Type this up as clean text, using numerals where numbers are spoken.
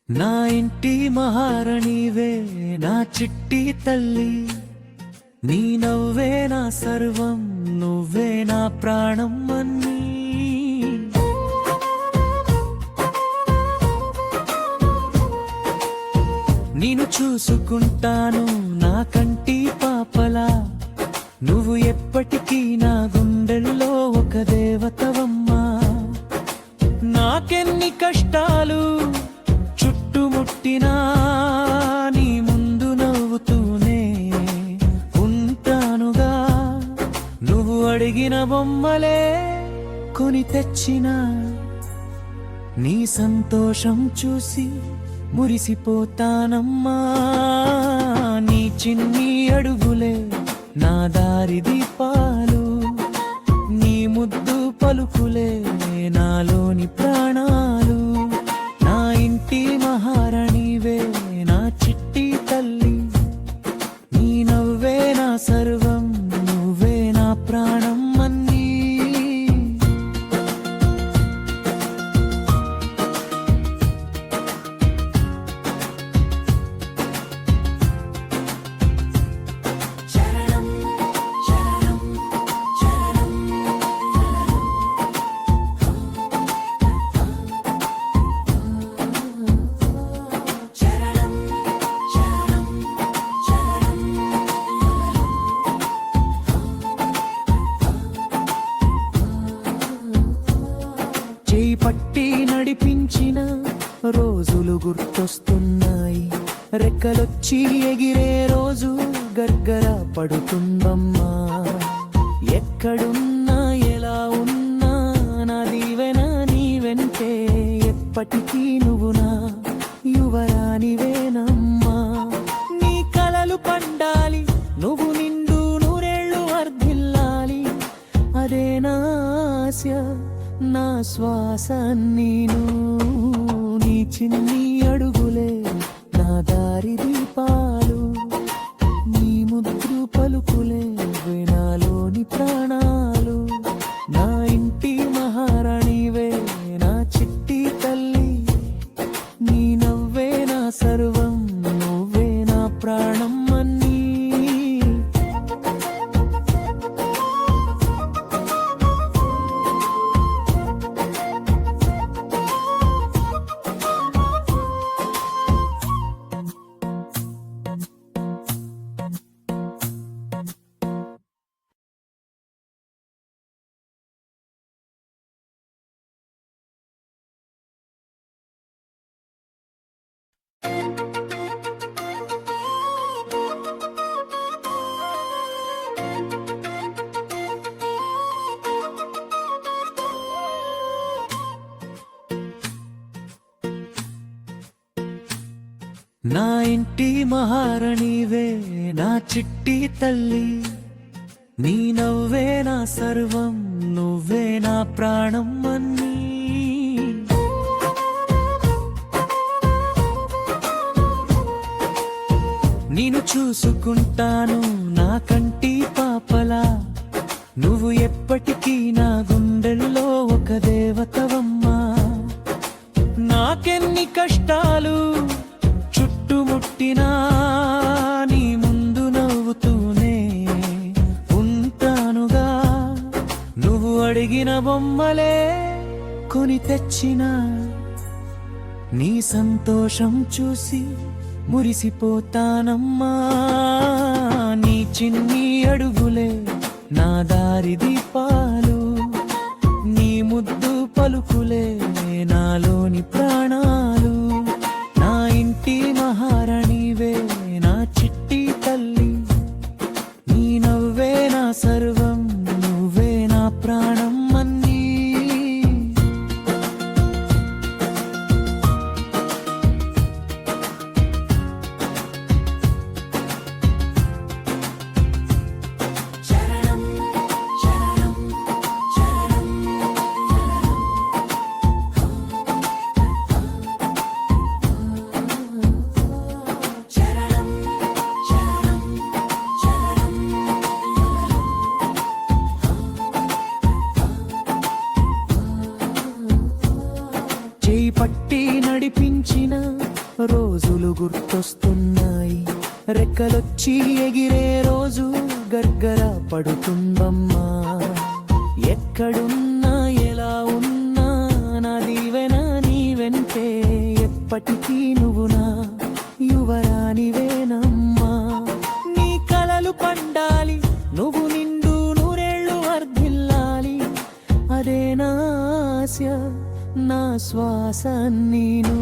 నా ఇంటి మహారాణివే నా చిట్టి తల్లి, నీ నవ్వే నా సర్వం, నువ్వే నా ప్రాణం అన్నీ. నేను చూసుకుంటాను నా కంటి పాపలా, నువ్వు ఎప్పటికీ నా గుండెల్లో ఒక దేవతవమ్మా. నాకెన్ని కష్టాలు చుట్టుముట్టినా నీ ముందు నవ్వుతూనే ఉంటానుగా. నువ్వు అడిగిన బొమ్మలే కొని తెచ్చిన నీ సంతోషం చూసి మురిసిపోతానమ్మా. నీ చిన్ని అడుగులే నా దారి దీపాలు, నీ ముద్దు పలుకులే నాలోని ప్రాణాలు. నా ఇంటి మహారాణివే నా చిట్టి తల్లి, నీ నవ్వే నా సర్వం, నువ్వే నా ప్రాణం అన్నీ. చేయి పట్టి నడిపించిన రోజులు గుర్తొస్తున్నాయి, రెక్కలొచ్చి ఎగిరే రోజు గర్గర పడుతుందమ్మా. ఎక్కడున్నా ఎలా ఉన్నా నా దీవెన నీ వెంటే, ఎప్పటికీ నువ్వు నా యువరానివేనమ్మా. నీ కలలు పండాలి, నువ్వు నిండు నూరేళ్ళు వర్ధిల్లాలి, అదే నా ఆశ నా శ్వాస నీను. నీ చిన్ని అడుగులే నా దారి దీపాలు, నీ ముద్దు పలుకులే నాలోని ప్రాణాలు. నా ఇంటి మహారాణివే నా చిట్టి తల్లి, నీ నవ్వే నా సర్వం, నువ్వే నా ప్రాణం అన్నీ. నా ఇంటి మహారాణివే నా చిట్టి తల్లి, నీ నవ్వే నా సర్వం, నువ్వే నా ప్రాణం అన్నీ. నేను చూసుకుంటాను నా కంటి పాపలా, నువ్వు ఎప్పటికీ నా గుండెల్లో ఒక దేవతవమ్మా. నాకెన్ని కష్టాలు చుట్టుముట్టినా నీ ముందు నవ్వుతూనే ఉంటానుగా. నువ్వు అడిగిన బొమ్మలే కొని తెచ్చిన నీ సంతోషం చూసి మురిసిపోతానమ్మా. నీ చిన్ని అడుగులే నా దారి దీపాలు, నీ ముద్దు పలుకులే నాలోని ప్రాణాలు. నా ఇంటి మహారాణివే నా చిట్టి తల్లి, నీ నవ్వే నా సర్వం, నువ్వే నా ప్రాణం అన్నీ. చేయి పట్టి నడిపించిన రోజులు గుర్తొస్తున్నాయి, రెక్కలొచ్చి ఎగిరే రోజు గర్గర పడుతుందమ్మా. ఎక్కడున్నా ఎలా ఉన్నా నా దీవెన నీ వెంటే, ఎప్పటికీ నువ్వు నా యువరానివేనమ్మా. నీ కలలు పండాలి, నువ్వు నిండు నూరేళ్ళు వర్ధిల్లాలి, అదే నా ఆశ, నా శ్వాస నీను.